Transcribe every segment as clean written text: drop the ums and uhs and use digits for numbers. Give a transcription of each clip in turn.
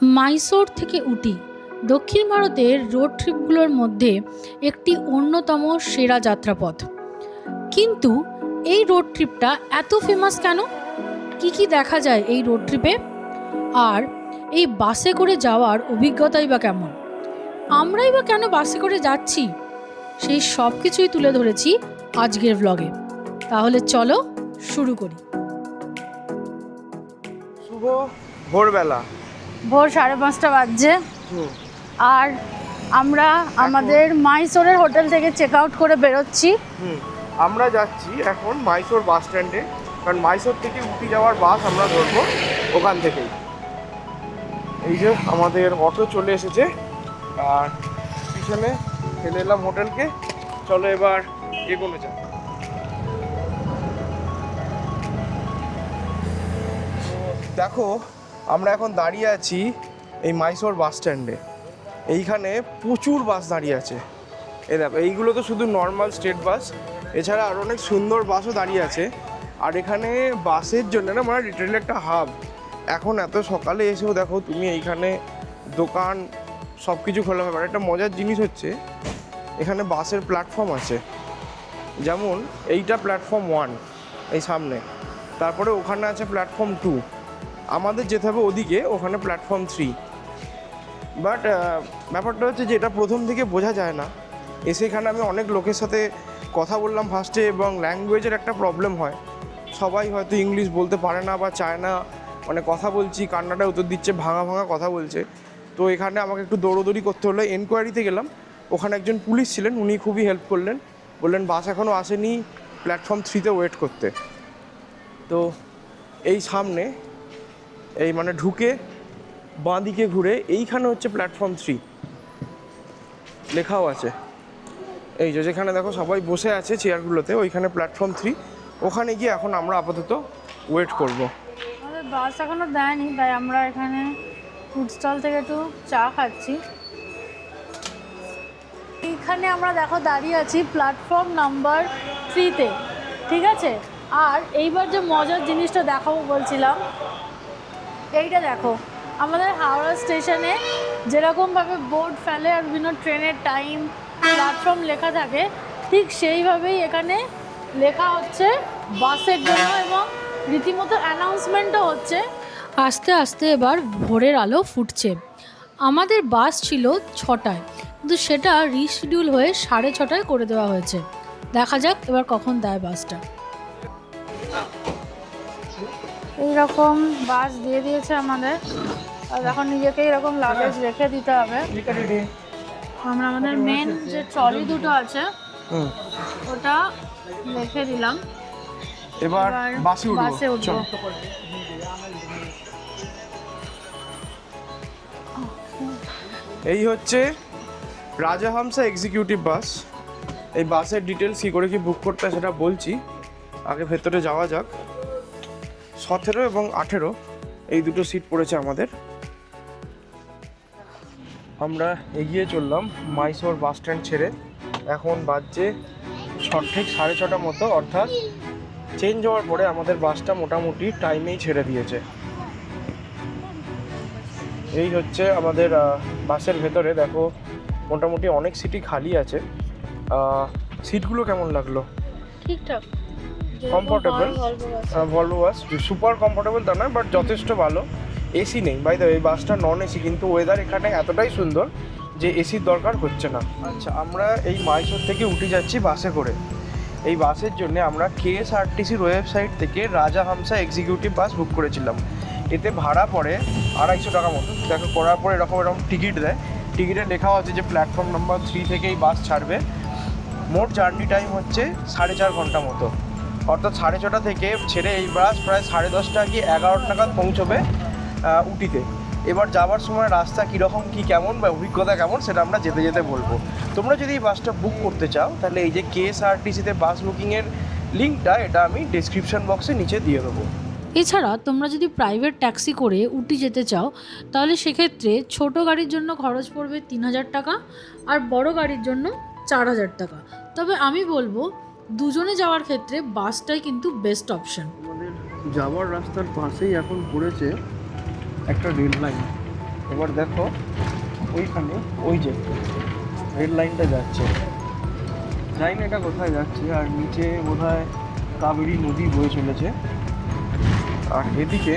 মাইসোর থেকে উটি দক্ষিণ ভারতের রোড ট্রিপগুলোর মধ্যে একটি অন্যতম সেরা যাত্রাপথ। কিন্তু এই রোড ট্রিপটা এত ফেমাস কেন? কি দেখা যায় এই রোড ট্রিপে? আর এই বাসে করে যাওয়ার অভিজ্ঞতাই বা কেমন? আমরাই বা কেন বাসে করে যাচ্ছি? সেই সব কিছুই তুলে ধরেছি আজকের ব্লগে। তাহলে চলো শুরু করি। শুভ ভোরবেলা, ভোর 5:30 বাজছে আর আমরা আমাদের মাইসোরের হোটেল থেকে চেক আউট করে বেরোচ্ছি। আমরা যাচ্ছি এখন মাইসোর বাস স্ট্যান্ডে, কারণ মাইসোর থেকে উটি যাওয়ার বাস আমরা ধরবো ওখান থেকেই। এই যে আমাদের অটো চলে এসেছে আর পিছনে ফেলে এলাম হোটেলকে। চলো এবার এগোনো যাক। দেখো, আমরা এখন দাঁড়িয়ে আছি এই মাইসোর বাস স্ট্যান্ডে। এইখানে প্রচুর বাস দাঁড়িয়ে আছে। এই দেখো, এইগুলো তো শুধু নর্মাল স্টেট বাস, এছাড়া আরও অনেক সুন্দর বাসও দাঁড়িয়ে আছে। আর এখানে বাসের জন্য না মানে রিটেল একটা হাব। এখন এত সকালে এসেও দেখো তুমি এইখানে দোকান সব কিছু খোলা হবে। আর একটা মজার জিনিস হচ্ছে এখানে বাসের প্ল্যাটফর্ম আছে, যেমন এইটা প্ল্যাটফর্ম 1 এই সামনে, তারপরে ওখানে আছে প্ল্যাটফর্ম 2, আমাদের যেতে হবে ওদিকে, ওখানে প্ল্যাটফর্ম 3। বাট ব্যাপারটা হচ্ছে যে এটা প্রথম থেকে বোঝা যায় না। এসে এখানে আমি অনেক লোকের সাথে কথা বললাম ফার্স্টে, এবং ল্যাঙ্গুয়েজের একটা প্রবলেম হয়। সবাই হয়তো ইংলিশ বলতে পারে না বা চায় না, মানে কথা বলছি কান্নাটায় উত্তর দিচ্ছে, ভাঙা ভাঙা কথা বলছে। তো এখানে আমাকে একটু দৌড়োদৌড়ি করতে হলো। এনকোয়ারিতে গেলাম, ওখানে একজন পুলিশ ছিলেন, উনি খুবই হেল্প করলেন, বললেন বাস এখনও আসেনি, প্ল্যাটফর্ম 3তে ওয়েট করতে। তো এই সামনে এই মানে ঢুকে বাঁ দিকে ঘুরে এইখানে হচ্ছে প্ল্যাটফর্ম 3, লেখাও আছে। এই যে যেখানে দেখো সবাই বসে আছে চেয়ারগুলোতে, ওইখানে প্ল্যাটফর্ম 3। ওখানে গিয়ে এখন আমরা আপাতত ওয়েট করব। আমাদের বাস এখনো দেয়নি, তাই আমরা এখানে ফুড স্টল থেকে একটু চা খাচ্ছি। এইখানে আমরা দেখো দাঁড়িয়ে আছি প্ল্যাটফর্ম নাম্বার 3তে, ঠিক আছে? আর এইবার যে মজার জিনিসটা দেখাবো বলছিলাম, এইটা দেখো, আমাদের হাওড়া স্টেশনে যেরকমভাবে বোর্ড ফেলে আর বিভিন্ন ট্রেনের টাইম প্ল্যাটফর্ম লেখা থাকে, ঠিক সেইভাবেই এখানে লেখা হচ্ছে বাসের জন্য, এবং রীতিমতো অ্যানাউন্সমেন্টও হচ্ছে। আস্তে আস্তে এবার ভোরের আলো ফুটছে। আমাদের বাস ছিল 6টায়, কিন্তু সেটা রিশিডিউল হয়ে 6:30 করে দেওয়া হয়েছে। দেখা যাক এবার কখন দেয় বাসটা। এইরকম বাস দিয়ে দিয়েছে আমাদের, আর এখন নিজেকে এরকম লাগেজ রেখে দিতে হবে। আমরা আমাদের মেন যে ট্রলি দুটো আছে ওটা রেখে দিলাম, এবার বাসে উঠবো। এই হচ্ছে রাজাহামসা এক্সিকিউটিভ বাস। এই বাসের ডিটেলস কী করে কি বুক করতে হয় সেটা বলছি, আগে ভেতরে যাওয়া যাক। 17 এবং 18 এই দুটো সিট পড়েছে আমাদের। আমরা এগিয়ে চললাম মাইসোর বাস স্ট্যান্ড ছেড়ে। এখন বাজছে ঠিক 6:30 মতো, অর্থাৎ চেঞ্জ হওয়ার পরে আমাদের বাসটা মোটামুটি টাইমেই ছেড়ে দিয়েছে। এই হচ্ছে আমাদের বাসের ভেতরে, দেখো মোটামুটি অনেক সিটই খালি আছে। সিটগুলো কেমন লাগলো? ঠিকঠাক, comfortable. Volvo bus super comfortable তা নয়, বাট যথেষ্ট ভালো। এসি নেই, বাই দ্য ওয়ে এই বাসটা নন এসি, কিন্তু ওয়েদার এখানে এতটাই সুন্দর যে এসির দরকার হচ্ছে না। আচ্ছা, আমরা এই মাইসোর থেকে উঠে যাচ্ছি বাসে করে। এই বাসের জন্য আমরা কেএসআরটিসির ওয়েবসাইট থেকে রাজাহামসা এক্সিকিউটিভ বাস বুক করেছিলাম। এতে ভাড়া পড়ে 250 টাকা মতো। দেখো করার পরে এরকম টিকিট দেয়, টিকিটে লেখাও আছে যে প্ল্যাটফর্ম নাম্বার 3 থেকে এই বাস ছাড়বে। মোট জার্নি টাইম হচ্ছে 4.5 ঘন্টা মতো, অর্থাৎ 6:30 থেকে ছেড়ে এই বাস প্রায় 10:30 কি 11 নাগাদ পৌঁছবে উটিতে। এবার যাওয়ার সময় রাস্তা কীরকম কী কেমন বা অভিজ্ঞতা কেমন সেটা আমরা যেতে যেতে বলবো। তোমরা যদি এই বাসটা বুক করতে চাও তাহলে এই যে কেএসআরটিসিতে বাস বুকিংয়ের লিঙ্কটা, এটা আমি ডেসক্রিপশন বক্সে নিচে দিয়ে দেবো। এছাড়া তোমরা যদি প্রাইভেট ট্যাক্সি করে উটি যেতে চাও তাহলে সেক্ষেত্রে ছোট গাড়ির জন্য খরচ পড়বে 3,000 টাকা, আর বড় গাড়ির জন্য 4,000 টাকা। তবে আমি বলবো দুজনে যাওয়ার ক্ষেত্রে বাসটাই কিন্তু বেস্ট অপশন। আমাদের যাওয়ার রাস্তার পাশেই এখন পড়েছে একটা রেল লাইন। এবার দেখো ওইখানে ওই যে রেড লাইনটা যাচ্ছে, জানি না এটা কোথায় যাচ্ছে, আর নিচে বোধহয় কাবেরী নদী বয়ে চলেছে। আর এদিকে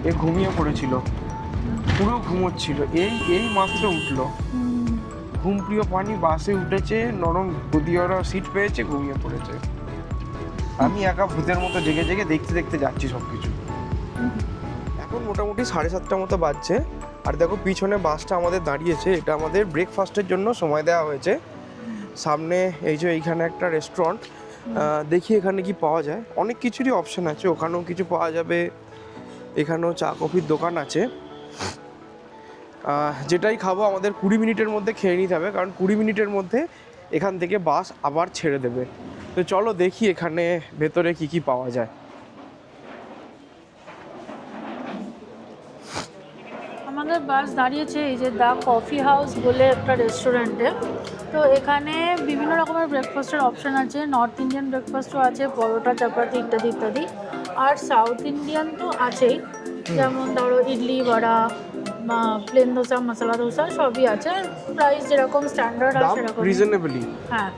এ ঘুমিয়ে পড়েছিল, পুরো ঘুমোচ্ছিল, এই মাত্র উঠলো। ঘুমপ্রিয় প্রাণী বাসে উঠেছে, নরম গদিওয়ালা সিট পেয়েছে, ঘুমিয়ে পড়েছে। আমি একা ভূতের মতো জেগে জেগে দেখতে দেখতে যাচ্ছি সব কিছু। এখন মোটামুটি 7:30 মতো বাজছে। আর দেখো পিছনে বাসটা আমাদের দাঁড়িয়েছে, এটা আমাদের ব্রেকফাস্টের জন্য সময় দেওয়া হয়েছে। সামনে এই যে এইখানে একটা রেস্টুরেন্ট, দেখি এখানে কি পাওয়া যায়। অনেক কিছুরই অপশন আছে, ওখানেও কিছু পাওয়া যাবে, এখানেও চা কফির দোকান আছে। যেটাই খাবো আমাদের 20 মিনিটের মধ্যে খেয়ে নিতে হবে, কারণ 20 মিনিটের মধ্যে এখান থেকে বাস আবার ছেড়ে দেবে। তো চলো দেখি এখানে ভেতরে কি কি পাওয়া যায়। আমাদের বাস দাঁড়িয়েছে এই যে দ্য কফি হাউস বলে একটা রেস্টুরেন্টে। তো এখানে বিভিন্ন রকমের ব্রেকফাস্টের অপশান আছে, নর্থ ইন্ডিয়ান ব্রেকফাস্টও আছে, পরোটা চাপাতি ইত্যাদি ইত্যাদি। আর সাউথ ইন্ডিয়ান তো আছেই, যেমন ধরো ইডলি বড়া, প্লেন দোসা, মশলা দোসা সবই আছে। প্রাইস যেরকম স্ট্যান্ডার্ড আছে সেরকম রিজনেবলি। হ্যাঁ,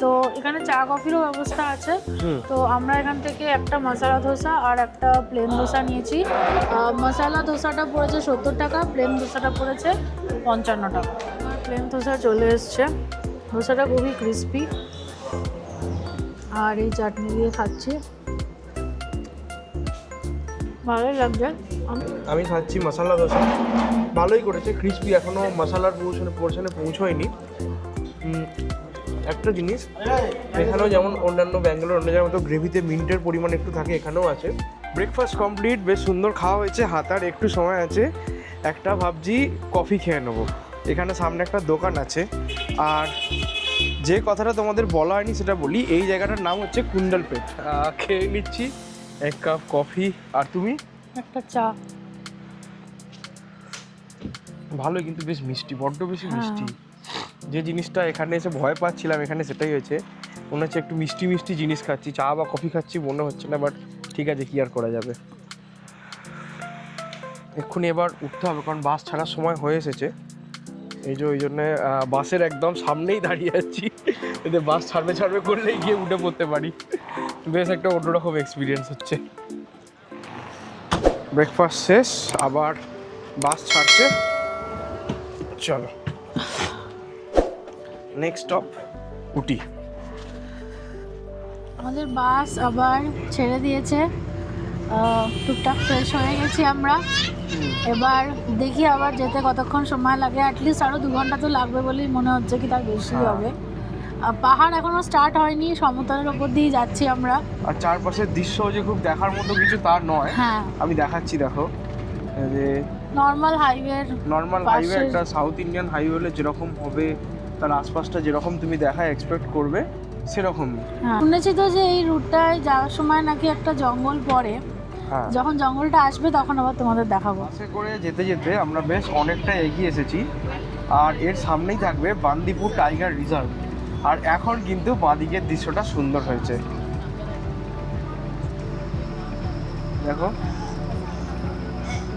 তো এখানে চা কফিরও ব্যবস্থা আছে। তো আমরা এখান থেকে একটা মশলা ধোসা আর একটা প্লেন দোসা নিয়েছি। মশলা ধোসাটা পড়েছে 70 টাকা, প্লেন দোসাটা পড়েছে 55 টাকা। প্লেন দোসা চলে এসছে, দোসাটা খুবই ক্রিস্পি। আর এই চাটনি দিয়ে খাচ্ছি, ভালোই লাগছে। আমি খাচ্ছি মশলা দোসা, ভালোই করেছে, ক্রিস্পি, এখনও মশলার পোর্শনে পৌঁছয়নি। একটা জিনিস, এখানেও যেমন অন্যান্য ব্যাঙ্গালোর অন্য জায়গার মতো গ্রেভিতে মিন্টের পরিমাণ একটু থাকে, এখানেও আছে। ব্রেকফাস্ট কমপ্লিট, বেশ সুন্দর খাওয়া হয়েছে, হাতার একটু সময় আছে, একটা ভাবছি কফি খেয়ে নেবো। এখানে সামনে একটা দোকান আছে। আর যে কথাটা তোমাদের বলা হয়নি সেটা বলি, এই জায়গাটার নাম হচ্ছে কুন্ডলপেট। খেয়ে নিচ্ছি এক কাপ কফি, আর তুমি? একটা চা। ভালোই, কিন্তু বেশ মিষ্টি, বড্ড বেশি মিষ্টি। যে জিনিসটা এখানে এসে ভয় পাচ্ছিলাম, এখানে সেটাই হয়েছে। মনে হচ্ছে একটু মিষ্টি মিষ্টি জিনিস খাচ্ছি, চা বা কফি খাচ্ছি মনে হচ্ছে না, বাট ঠিক আছে, কি আর করা যাবে। এক্ষুনি এবার উঠতে হবে, কারণ বাস ছাড়ার সময় হয়ে এসেছে। এই যে ওই জন্যে বাসের একদম সামনেই দাঁড়িয়ে আছি, এতে বাস ছাড়বে করলেই গিয়ে উঠে পড়তে পারি। বেশ একটা অন্যরকম এক্সপিরিয়েন্স হচ্ছে। ব্রেকফাস্ট শেষ, আবার বাস ছাড়ছে, চলো নেক্সট স্টপ উটি। আমাদের বাস আবার ছেড়ে দিয়েছে, টুকটাক ফ্রেশ হয়ে গেছি আমরা। এবার দেখি আবার যেতে কতক্ষণ সময় লাগে, অ্যাটলিস্ট আরও 2 ঘন্টা তো লাগবে বলেই মনে হচ্ছে, কি তার বেশি হবে। পাহাড় এখনো স্টার্ট হয়নি, সমতলের ওপর দিয়ে যাচ্ছি আমরা। আর চারপাশের দৃশ্য যে খুব দেখার মতো কিছু তার নয়। হ্যাঁ, আমি দেখাচ্ছি, দেখো যে নর্মাল হাইওয়ে, একটা সাউথ ইন্ডিয়ান হাইওয়ে হলে যেরকম হবে, তার আশপাশটা যেরকম তুমি দেখা এক্সপেক্ট করবে সেরকম। শুনেছি তো যে এই রুটটায় যাওয়ার সময় নাকি একটা জঙ্গল পড়ে, যখন জঙ্গলটা আসবে তখন আবার তোমাদের দেখাবো। বাসে করে যেতে যেতে আমরা বেশ অনেকটা এগিয়ে এসেছি, আর এর সামনেই থাকবে বান্দিপুর টাইগার রিজার্ভ। আর এখন কিন্তু বাঁদিকের দৃশ্যটা সুন্দর হয়েছে, দেখো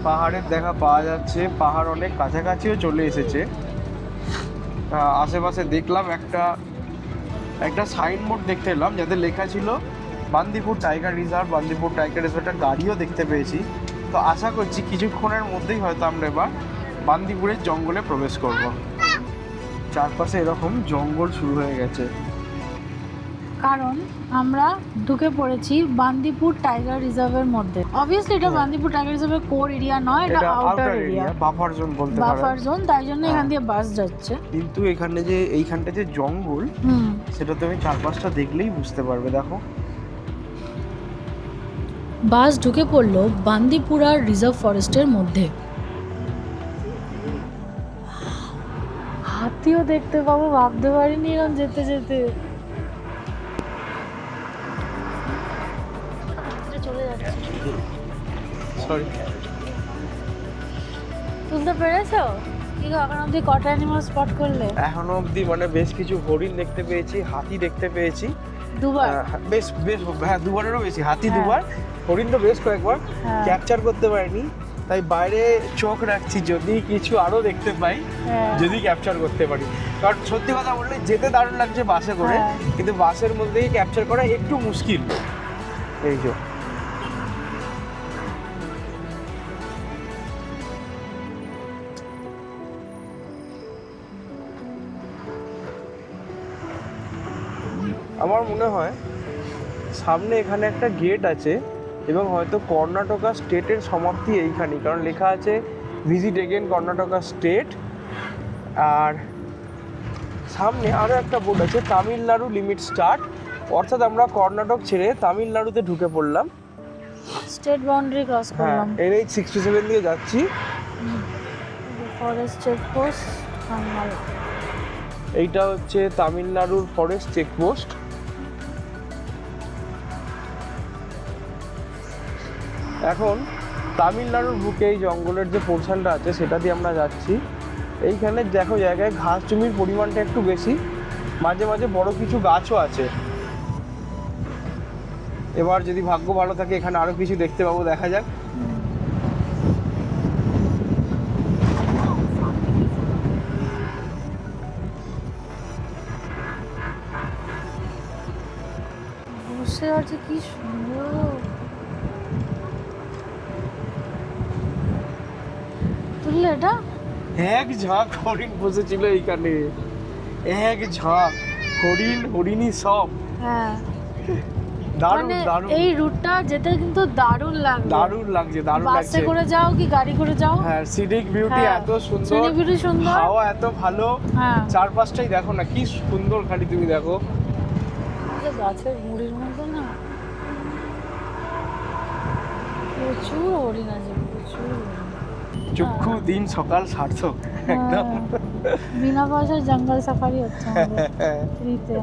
পাহাড়ের দেখা পাওয়া যাচ্ছে, পাহাড় অনেক কাছাকাছিও চলে এসেছে। আশেপাশে দেখলাম একটা সাইনবোর্ড দেখতে এলাম, যাতে লেখা ছিল Bandipur tiger reserve. Bandipur tiger রিজার্ভের গাড়িও দেখতে পেয়েছি। তো আশা করছি কিছুক্ষণের মধ্যেই হয়তো আমরা এবার বান্দিপুরের জঙ্গলে প্রবেশ করব। চারপাশে এরকম জঙ্গল শুরু হয়ে গেছে, কারণ আমরা ঢুকে পড়েছি বান্দিপুর টাইগার রিজার্ভের মধ্যে। অবভিয়াসলি এটা বান্দিপুর টাইগার রিজার্ভের কোর এরিয়া নয়, এটা আউটার এরিয়া, বাফার জোন বলতে পারো, বাফার জোন। তাই জন্য এখান দিয়ে বাস যাচ্ছে। কিন্তু এখানে যে এইখানটা যে জঙ্গল, সেটা তুমি চারপাশটা দেখলেই বুঝতে পারবে। দেখো বাস ঢুকে পড়লো বান্দিপুরা রিজার্ভ ফরেস্টের মধ্যে। হাতিও দেখতে পাবো ভাবতে পারিনি এরকম যেতে যেতে। চলে যাচ্ছে, সরি, বুঝতে পেরেছো? ঠিক এখন অব্দি কটা অ্যানিমাল স্পট করলে? এখনো অবধি মানে বেশ কিছু হরিণ দেখতে পেয়েছি, হাতি দেখতে পেয়েছি, দুবার? বেশ বেশ, হ্যাঁ দুবারেরও বেশি। হাতি হ্যাঁ। দুবার, হরিণ তো বেশ কয়েকবার। হ্যাঁ। ক্যাপচার করতে পারিনি, তাই বাইরে চোখ রাখছি যদি কিছু আরো দেখতে পাই, হ্যাঁ। যদি ক্যাপচার করতে পারি। কারণ সত্যি কথা বললে যেতে দারুণ লাগছে বাসে করে, হ্যাঁ। কিন্তু বাসের মধ্যেই ক্যাপচার করা একটু মুশকিল। এই যে আমার মনে হয় সামনে এখানে একটা গেট আছে এবং হয়তো কর্ণাটকা স্টেটের সমাপ্তি এইখানেই, কারণ লেখা আছে ভিজিট এগেন কর্ণাটকা স্টেট। আর সামনে আরও একটা বোর্ড আছে তামিলনাড়ু লিমিট স্টার্ট, অর্থাৎ আমরা কর্ণাটক ছেড়ে তামিলনাড়ুতে ঢুকে পড়লাম। স্টেট বাউন্ডারি ক্রস হ্যাঁ, করলাম। NH 67 দিয়ে যাচ্ছি। ফরেস্ট চেকপোস্ট থানমাল। এইটা হচ্ছে তামিলনাড়ুর ফরেস্ট চেকপোস্ট। এখন তামিলনাড়ুর বুকে এই জঙ্গলের যে পোর্শনটা আছে সেটা দিয়ে আমরা যাচ্ছি। এইখানে দেখো জায়গায় ঘাস জমির পরিমাণটা একটু বেশি, মাঝে মাঝে বড় কিছু গাছও আছে। এবার যদি ভাগ্য ভালো থাকে এখানে আরো কিছু দেখতে পাবো, দেখা যাক। বসে আছে কি সুন্দর। তুললে এটা? এক ঝাঁক হরিণ বসেছিল এইখানে, এক ঝাঁক হরিণ, হরিণী সব। হ্যাঁ, দারুণ মানে দারুণ এই রুটটা যেতে কিন্তু দারুণ লাগবে। দারুণ লাগছে, দারুণ বাসে লাগছে। করে যাও কি গাড়ি করে যাও? হ্যাঁ, সিনিক বিউটি হ্যাঁ, এত সুন্দর, scenic beauty সুন্দর, হাওয়া এত ভালো, হ্যাঁ। চারপাশটাই দেখো না কি সুন্দর, খালি তুমি দেখো। যে গাছের মুড়ির মতো না, প্রচুর হরিণ আছে, প্রচুর হরিণ। চক্ষু দিন সকাল সার্থক একদম। হ্যাঁ, বিনা পয়সায় জঙ্গল সাফারি হচ্ছে আমাদের ফ্রিতে।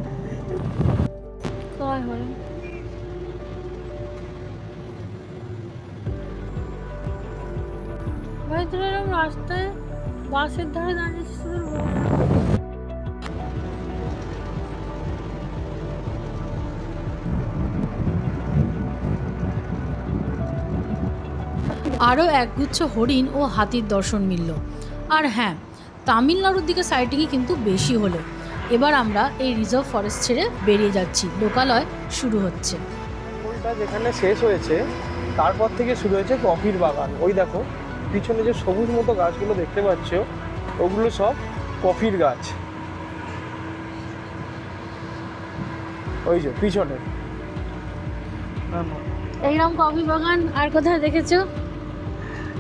কয় হরিণ। ভাই তোর এরকম রাস্তায় বাসের ধারে দাঁড়িয়েছিস, তোদের আরও একগুচ্ছ হরিণ ও হাতির দর্শন মিলল। আর হ্যাঁ, তামিলনাড়ুর দিকে সাইটিংই কিন্তু বেশি হলো। এবার আমরা এই রিজার্ভ ফরেস্ট ছেড়ে বেরিয়ে যাচ্ছি, লোকালয় শুরু হচ্ছে। ওইটা যেখানে শেষ হয়েছে তারপর থেকে শুরু হয়েছে কফির বাগান। ওই দেখো পিছনে যে সবুজ মতো গাছগুলো দেখতে পাচ্ছ, ওগুলো সব কফির গাছ। ওই যে পিছনে। এইরকম কফি বাগান আর কোথায় দেখেছো?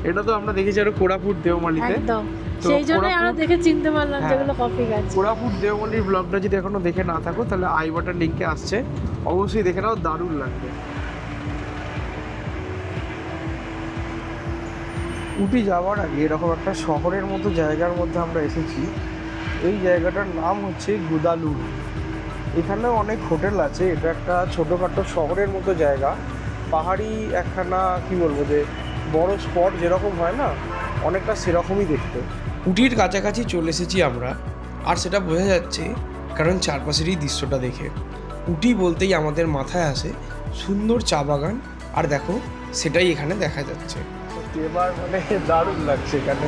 এটা তো আমরা দেখেছি আরো কোরাপুট দেওমালিতে। একদম, তো সেই জন্যই আরো কোরাপুট- দেখে চিনতে পারলাম হ্যাঁ। যেগুলো কফি গাছ। কোরাপুট দেওমালির ব্লগটা যদি এখনো দেখে না থাকো তাহলে আই বাটন লিঙ্কে আসছে, অবশ্যই দেখে নাও, দারুণ লাগবে। উটি যাওয়ার আগে এরকম একটা শহরের মতো জায়গার মধ্যে আমরা এসেছি। এই জায়গাটার নাম হচ্ছে গুদালুর। এখানেও অনেক হোটেল আছে। এটা একটা ছোটোখাটো শহরের মতো জায়গা, পাহাড়ি একখানা কি বলবো যে বড় স্পট যেরকম হয় না, অনেকটা সেরকমই দেখতে। উটির কাছাকাছি চলে এসেছি আমরা, আর সেটা বোঝা যাচ্ছে কারণ চারপাশেরই দৃশ্যটা দেখে। উটি বলতেই আমাদের মাথায় আসে সুন্দর চা বাগান, আর দেখো সেটাই এখানে দেখা যাচ্ছে। সত্যি এবার মানে দারুণ লাগছে এখানে।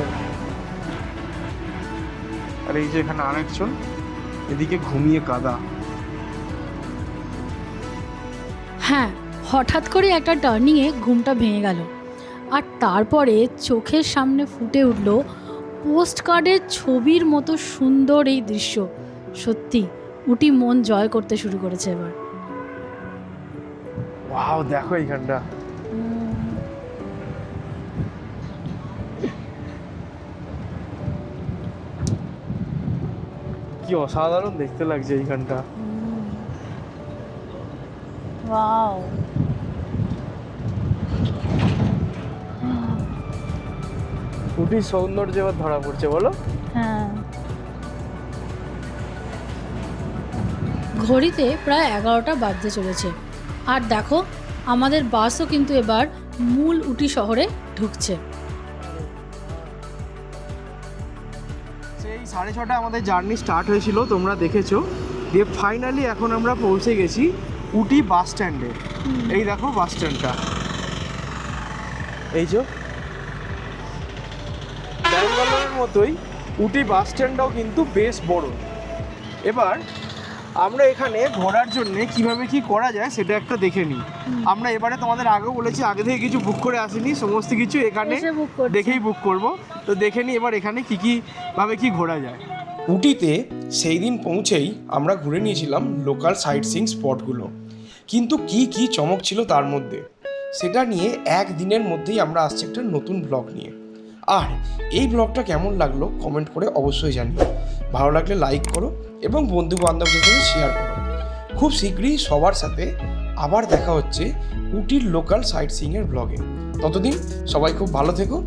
আর এই যে এখানে আরেকজন এদিকে ঘুমিয়ে কাদা। হ্যাঁ, হঠাৎ করে একটা টার্নিংয়ে ঘুমটা ভেঙে গেল, আর তারপরে চোখের সামনে ফুটে উঠল পোস্ট কার্ডের ছবির মতো সুন্দর এই দৃশ্য। সত্যি উটি মন জয় করতে শুরু করেছে এবার। ওয়াও, দেখো এইখানটা কি অসাধারণ দেখতে লাগছে এইখানটা। ওয়াও, উটির সৌন্দর্য এবার ধরা পড়ছে, বলো। হ্যাঁ। ঘড়িতে প্রায় 11টা বাজতে চলেছে, আর দেখো আমাদের বাসও কিন্তু এবার মূল উটি শহরে ঢুকছে। সেই 6:30 আমাদের জার্নি স্টার্ট হয়েছিল, তোমরা দেখেছো। দিয়ে ফাইনালি এখন আমরা পৌঁছে গেছি উটি বাস স্ট্যান্ডে। এই দেখো বাস স্ট্যান্ডটা, এই যে ব্যাঙ্গালোরের মতোই উটি বাস স্ট্যান্ডটাও কিন্তু বেশ বড়। এবার আমরা এখানে ঘোরার জন্য কিভাবে কি করা যায় সেটা একটা দেখে নিই। আমরা এবারে তোমাদের আগেও বলেছি আগে থেকে কিছু বুক করে আসিনি, সমস্ত কিছু এখানে এসে book করছি। দেখেই বুক করব। তো দেখে নিই এবার এখানে কী ভাবে কি ঘোরা যায়। উটিতে সেই দিন পৌঁছেই আমরা ঘুরে নিয়েছিলাম লোকাল সাইট সিইং স্পটগুলো, কিন্তু কি চমক ছিল তার মধ্যে, সেটা নিয়ে একদিনের মধ্যেই আমরা আসছি একটা নতুন ব্লগ নিয়ে। আর এই ব্লগটা কেমন লাগলো কমেন্ট করে অবশ্যই জানিও, ভালো লাগলে লাইক করো এবং বন্ধু বান্ধবদের সাথে শেয়ার করো। খুব শীঘ্রই সবার সাথে আবার দেখা হচ্ছে উটির লোকাল সাইট সিইংয়ের ব্লগে। ততদিন সবাই খুব ভালো থেকো,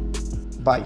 বাই।